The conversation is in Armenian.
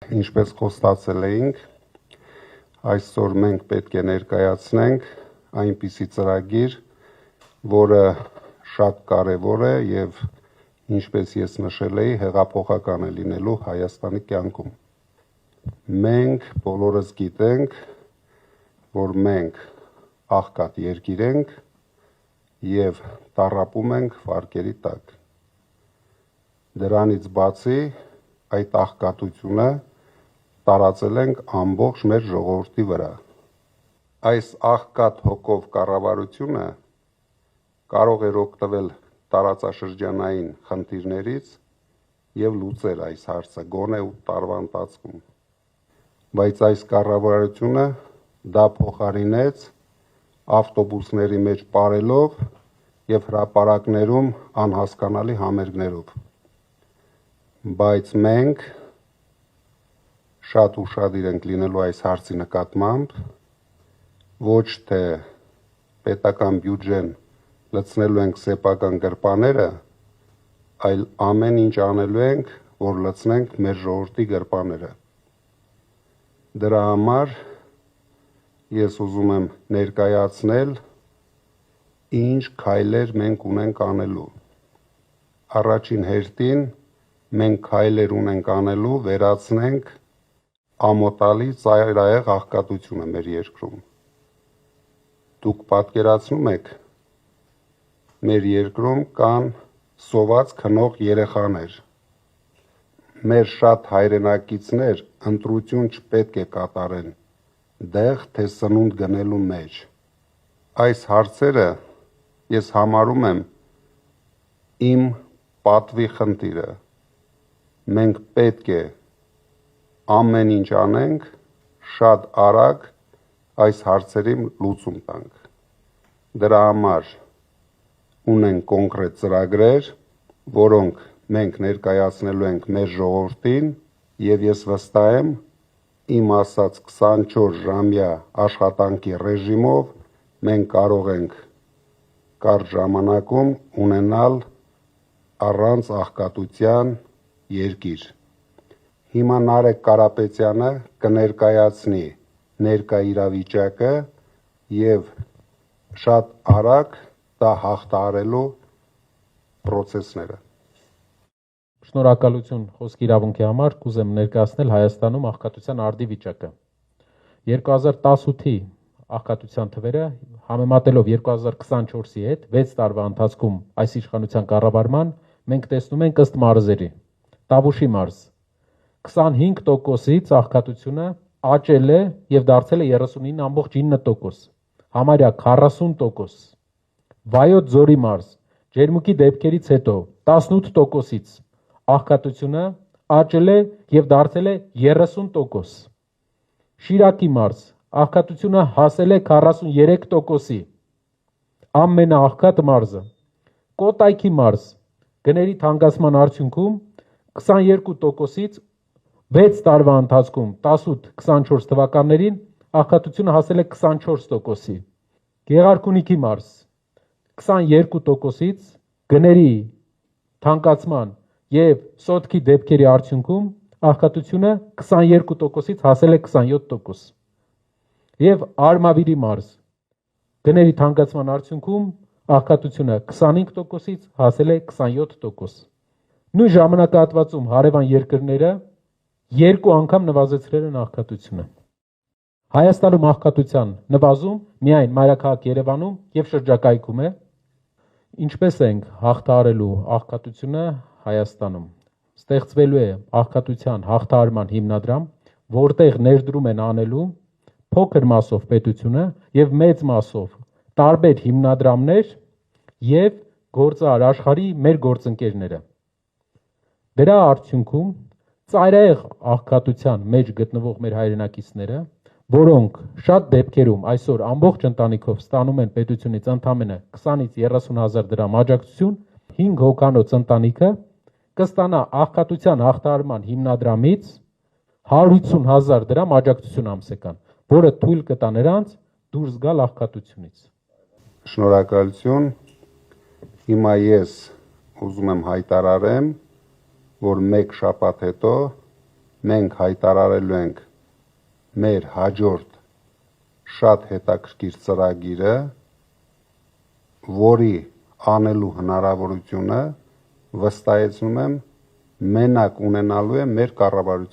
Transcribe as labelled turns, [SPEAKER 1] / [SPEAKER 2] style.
[SPEAKER 1] Ինչպես խոստացել էինք, այսօր մենք պետք է ներկայացնենք այնպիսի ծրագիր, որը շատ կարևոր է եւ ինչպես ես նշել էի, հեղափոխական է լինելու Հայաստանի կյանքում։ Մենք բոլորս գիտենք, որ մենք աղքատ երկիր ենք եւ տառապում ենք վարկերի տակ։ Դրանից բացի այդ աղքատությունը տարածել ենք ամբողջ մեր ժողովրդի վրա։ Այս աղքատ հոգով կառավարությունը կարող էր օգտվել տարածաշրջանային խնդիրներից եւ լուծել այս հարցը գոնե 8 տարվա ընթացքում։ Բայց այս կառավարությունը դա փոխարինեց ավտոբուսների մեջ պարելով եւ հրապարակներում անհասկանալի համերգներով։ Բայց մենք շատ ուշադիր ենք լինելու այս հարցի նկատմամբ, ոչ թե պետական բյուջեն լցնելու ենք սեփական գրպանները, այլ ամեն ինչ անելու ենք, որ լցնենք մեր ժողովրդի գրպանները։ Դրա համար ես ուզում եմ ներկայացնել, ինչ քայլեր մենք ունենք անելու։ Առաջին հերթին մենք քայլեր ունենք անելու վերացնենք ամոթալի ծայրահեղ աղքատությունը մեր երկրում։ Դուք պատկերացնում եք, մեր երկրում կան սոված քնող երեխաներ։ Մեր շատ հայրենակիցներ ընտրություն չպետք է կատարեն դեղ թե սնունդ գնելու մեջ։ Այս հարցերը ես համարում եմ իմ պատվի խնդիրը։ Մենք պետք է ամեն ինչ անենք, շատ արագ այս հարցերի լուծում տանք։ Դրա համար ունենք կոնկրետ ծրագրեր, որոնք մենք ներկայացնելու ենք մեր ժողովրդին, եւ ես վստահ եմ, իմ ասած 24 ժամյա աշխատանքի ռեժիմով մենք կարող ենք կարճ ժամանակում ունենալ առանց աղքատության երկիր։ Հիմա Նարեկ Կարապետյանը կներկայացնի ներկա իրավիճակը եւ շատ արագ դա հաղթահարելու process-ները։
[SPEAKER 2] Շնորհակալություն խոսքի իրավունքի համար, կուզեմ ներկայացնել Հայաստանում աղքատության արդի վիճակը։ 2018-ի աղքատության թվերը համեմատելով 2024-ի հետ 6 տարվա ընթացքում այս իշխանության կառավարման մենք տեսնում ենք ըստ մարզերի։ Տավուշի մարզ 25%-ից աղքատությունը աճել է եւ դարձել է 39.9%, համարյա 40%։ Վայոց ձորի մարզ ջերմուկի դեպքերից հետո 18%-ից աղքատությունը աճել է եւ դարձել է 30%։ Շիրակի մարզ աղքատությունը հասել է 43%-ի, ամենաաղքատ մարզը։ Կոտայքի մարզ գների թանկացման արդյունքում 22%-ից 6 տարվա ընթացքում 18-24 թվականներին աղքատությունը հասել է 24%-ի։ Գեղարքունիքի մարզ 22%-ից գների թանկացման եւ սոտքի դեպքերի արդյունքում աղքատությունը 22%-ից հասել է 27%։ Եվ Արմավիրի մարզ գների թանկացման արդյունքում աղքատությունը 25%-ից հասել է 27%։ Նույն ժամանակահատվածում հարևան երկրները 2 անգամ նվազեցրել են աղքատությունը։ Հայաստանում աղքատության նվազում միայն մայրաքաղաք Երևանում եւ շրջակայքում է։ Ինչպես ենք հաղթահարելու աղքատությունը Հայաստանում։ Ստեղծվելու է աղքատության հաղթահարման հիմնադրամ, որտեղ ներդրում են անելու փոքր մասով պետությունը եւ մեծ մասով տարբեր հիմնադրամներ եւ գործարար աշխարհի մեր գործընկերները։ Դրա արդյունքում ծայրահեղ աղքատության մեջ գտնվող մեր հայրենակիցները, որոնք շատ դեպքերում այսօր ամբողջ ընտանիքով ստանում են պետությունից ընդամենը 20-ից 30 հազար դրամ աջակցություն, 5 հոգանոց ընտանիքը կստանա աղքատության հաղթահարման հիմնադրամից 150 հազար դրամ աջակցություն ամսական, որը թույլ կտա նրանց դուրս գալ աղքատությունից։
[SPEAKER 1] Շնորհակալություն։ Հիմա ես ուզում եմ հայտարարեմ, որ մեկ շաբաթ հետո մենք հայտարարելու ենք մեր հաջորդ շատ հետաքրքիր ծրագիրը, որի անելու հնարավորությունը վստահեցնում եմ մենակ ունենալու է մեր կառավարությունը։